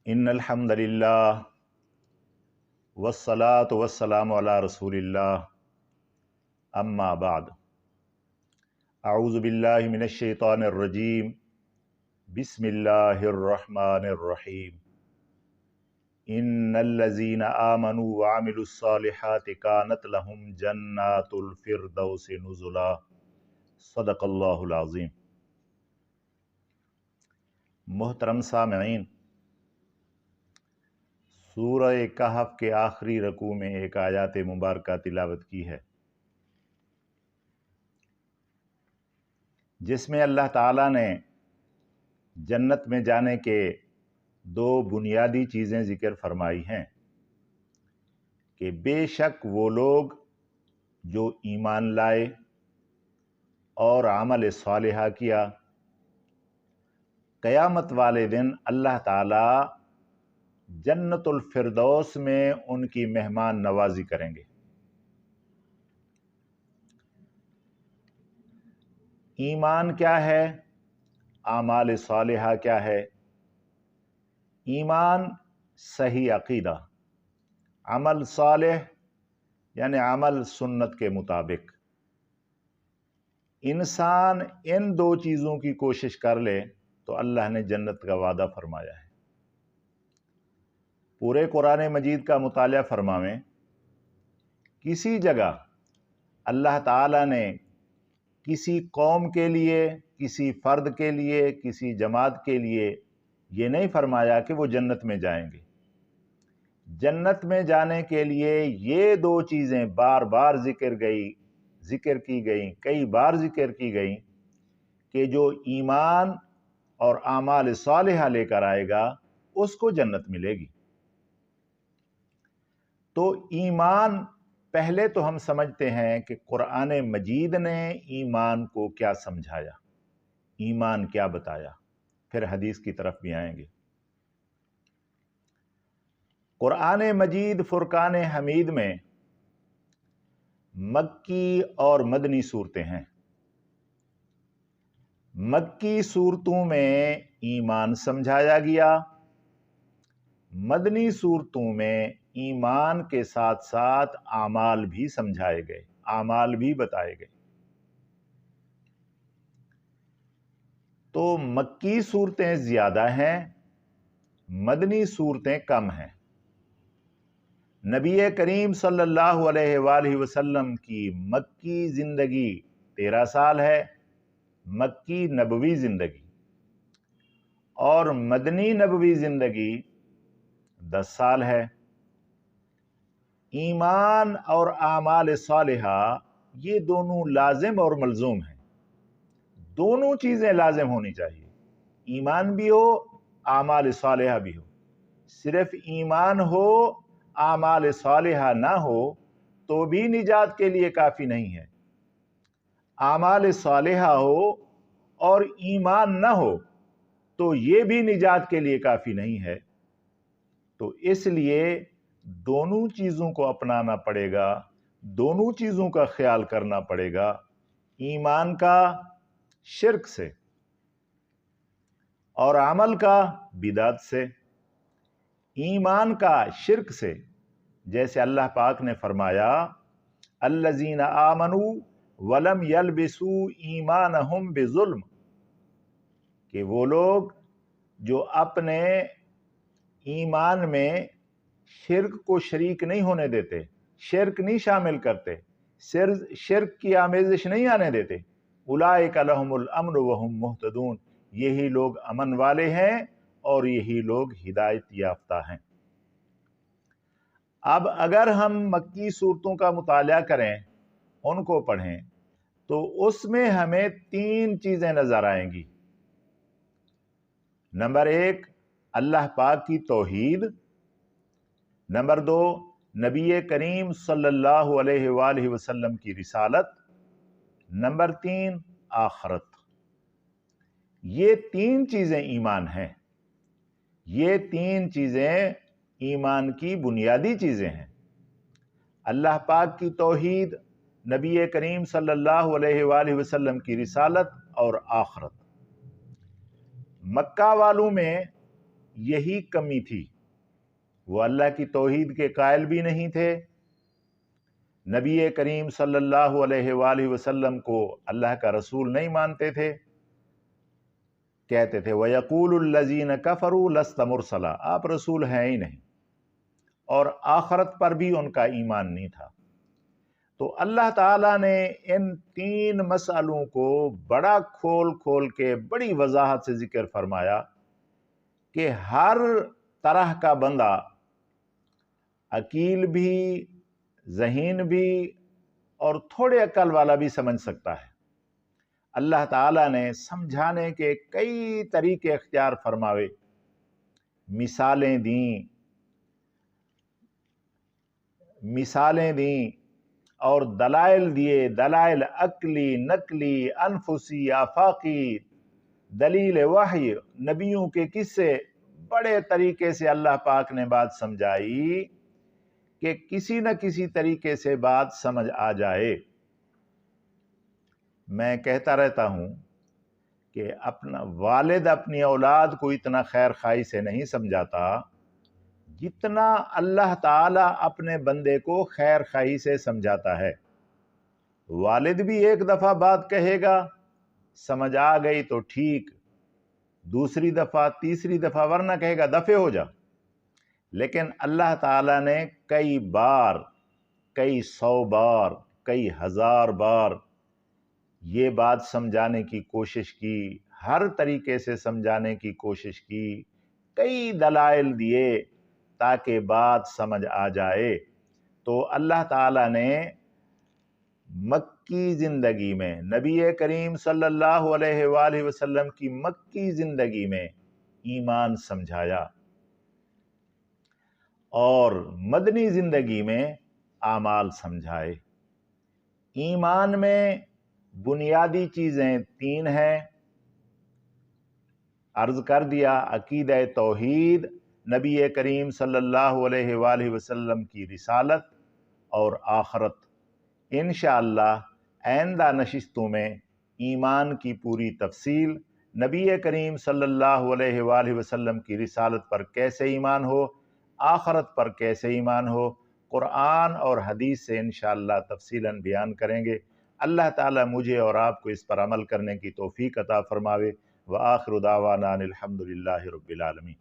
innal hamdalillah wassalatu wassalamu ala rasulillah amma ba'd. A'udhu billahi minash shaitanir rajim. Bismillahir rahmanir rahim. Innal ladzina amanu wa amilus salihati kanat lahum jannatul firdausi nuzula. Sadaqallahul azim. محترم سامعین، سورہ کہف کے آخری رکوع میں ایک آیات مبارکہ تلاوت کی ہے جس میں اللہ تعالیٰ نے جنت میں جانے کے دو بنیادی چیزیں ذکر فرمائی ہیں کہ بے شک وہ لوگ جو ایمان لائے اور عمل صالحہ کیا، قیامت والے دن اللہ تعالیٰ جنت الفردوس میں ان کی مہمان نوازی کریں گے۔ ایمان کیا ہے؟ اعمال صالحہ کیا ہے؟ ایمان صحیح عقیدہ، عمل صالح یعنی عمل سنت کے مطابق۔ انسان ان دو چیزوں کی کوشش کر لے تو اللہ نے جنت کا وعدہ فرمایا ہے۔ پورے قرآن مجید کا مطالعہ فرماویں، کسی جگہ اللہ تعالیٰ نے کسی قوم کے لیے، کسی فرد کے لیے، کسی جماعت کے لیے یہ نہیں فرمایا کہ وہ جنت میں جائیں گے۔ جنت میں جانے کے لیے یہ دو چیزیں بار بار ذکر کی گئیں، کئی بار ذکر کی گئیں کہ جو ایمان اور اعمال صالحہ لے کر آئے گا اس کو جنت ملے گی۔ تو ایمان پہلے تو ہم سمجھتے ہیں کہ قرآن مجید نے ایمان کو کیا سمجھایا، ایمان کیا بتایا، پھر حدیث کی طرف بھی آئیں گے۔ قرآن مجید فرقان حمید میں مکی اور مدنی صورتیں ہیں۔ مکی صورتوں میں ایمان سمجھایا گیا، مدنی صورتوں میں ایمان کے ساتھ ساتھ اعمال بھی سمجھائے گئے، اعمال بھی بتائے گئے۔ تو مکی صورتیں زیادہ ہیں، مدنی صورتیں کم ہیں۔ نبی کریم صلی اللہ علیہ وآلہ وسلم کی مکی زندگی 13 سال ہے، مکی نبوی زندگی، اور مدنی نبوی زندگی 10 سال ہے۔ ایمان اور اعمال صالحہ یہ دونوں لازم اور ملزوم ہیں، دونوں چیزیں لازم ہونی چاہیے، ایمان بھی ہو، اعمال صالحہ بھی ہو۔ صرف ایمان ہو، اعمال صالحہ نہ ہو تو بھی نجات کے لیے کافی نہیں ہے۔ اعمال صالحہ ہو اور ایمان نہ ہو تو یہ بھی نجات کے لیے کافی نہیں ہے۔ تو اس لیے دونوں چیزوں کو اپنانا پڑے گا، دونوں چیزوں کا خیال کرنا پڑے گا۔ ایمان کا شرک سے اور عمل کا بدعت سے۔ ایمان کا شرک سے، جیسے اللہ پاک نے فرمایا الذین آمنوا ولم یلبسوا ایمانہم بظلم، کہ وہ لوگ جو اپنے ایمان میں شرک کو شریک نہیں ہونے دیتے، شرک نہیں شامل کرتے، شرک کی آمیزش نہیں آنے دیتے، اولئک لہم الامن وہم مہتدون، یہی لوگ امن والے ہیں اور یہی لوگ ہدایت یافتہ ہیں۔ اب اگر ہم مکی صورتوں کا مطالعہ کریں، ان کو پڑھیں، تو اس میں ہمیں 3 چیزیں نظر آئیں گی۔ نمبر 1 اللہ پاک کی توحید، نمبر 2 نبی کریم صلی اللہ علیہ وآلہ وسلم کی رسالت، نمبر 3 آخرت۔ یہ 3 چیزیں ایمان ہیں، یہ 3 چیزیں ایمان کی بنیادی چیزیں ہیں۔ اللہ پاک کی توحید، نبی کریم صلی اللہ علیہ وآلہ وسلم کی رسالت اور آخرت۔ مکہ والوں میں یہی کمی تھی، وہ اللہ کی توحید کے قائل بھی نہیں تھے، نبی کریم صلی اللہ علیہ وآلہ وسلم کو اللہ کا رسول نہیں مانتے تھے، کہتے تھے وَيَقُولُ الَّذِينَ كَفَرُوا لَسْتَ مُرْسَلًا، آپ رسول ہیں ہی نہیں، اور آخرت پر بھی ان کا ایمان نہیں تھا۔ تو اللہ تعالیٰ نے ان تین مسئلوں کو بڑا کھول کھول کے بڑی وضاحت سے ذکر فرمایا کہ ہر طرح کا بندہ، عقیل بھی، ذہین بھی اور تھوڑے عقل والا بھی سمجھ سکتا ہے۔ اللہ تعالیٰ نے سمجھانے کے کئی طریقے اختیار فرماوے، مثالیں دیں اور دلائل دیے، دلائل عقلی، نقلی، انفسی، آفاقی، دلیل وحی، نبیوں کے قصے، بڑے طریقے سے اللہ پاک نے بات سمجھائی کہ کسی نہ کسی طریقے سے بات سمجھ آ جائے۔ میں کہتا رہتا ہوں کہ اپنا والد اپنی اولاد کو اتنا خیر خواہی سے نہیں سمجھاتا جتنا اللہ تعالیٰ اپنے بندے کو خیر خواہی سے سمجھاتا ہے۔ والد بھی ایک دفعہ بات کہے گا، سمجھ آ گئی تو ٹھیک، دوسری دفعہ، تیسری دفعہ، ورنہ کہے گا دفع ہو جا۔ لیکن اللہ تعالیٰ نے کئی بار، کئی 100 بار، کئی 1000 بار یہ بات سمجھانے کی کوشش کی، ہر طریقے سے سمجھانے کی کوشش کی، کئی دلائل دیے تاکہ بات سمجھ آ جائے۔ تو اللہ تعالیٰ نے مکی زندگی میں، نبی کریم صلی اللہ علیہ وآلہ وسلم کی مکی زندگی میں ایمان سمجھایا، اور مدنی زندگی میں اعمال سمجھائے۔ ایمان میں بنیادی چیزیں 3 ہیں، عرض کر دیا، عقیدہ توحید، نبی کریم صلی اللہ علیہ وآلہ وسلم کی رسالت اور آخرت۔ انشاءاللہ آئندہ نشستوں میں ایمان کی پوری تفصیل، نبی کریم صلی اللہ علیہ وآلہ وسلم کی رسالت پر کیسے ایمان ہو، آخرت پر کیسے ایمان ہو، قرآن اور حدیث سے انشاءاللہ تفصیلاً بیان کریں گے۔ اللہ تعالیٰ مجھے اور آپ کو اس پر عمل کرنے کی توفیق عطا فرماوے۔ وآخر دعوانا الحمدللہ رب العالمین۔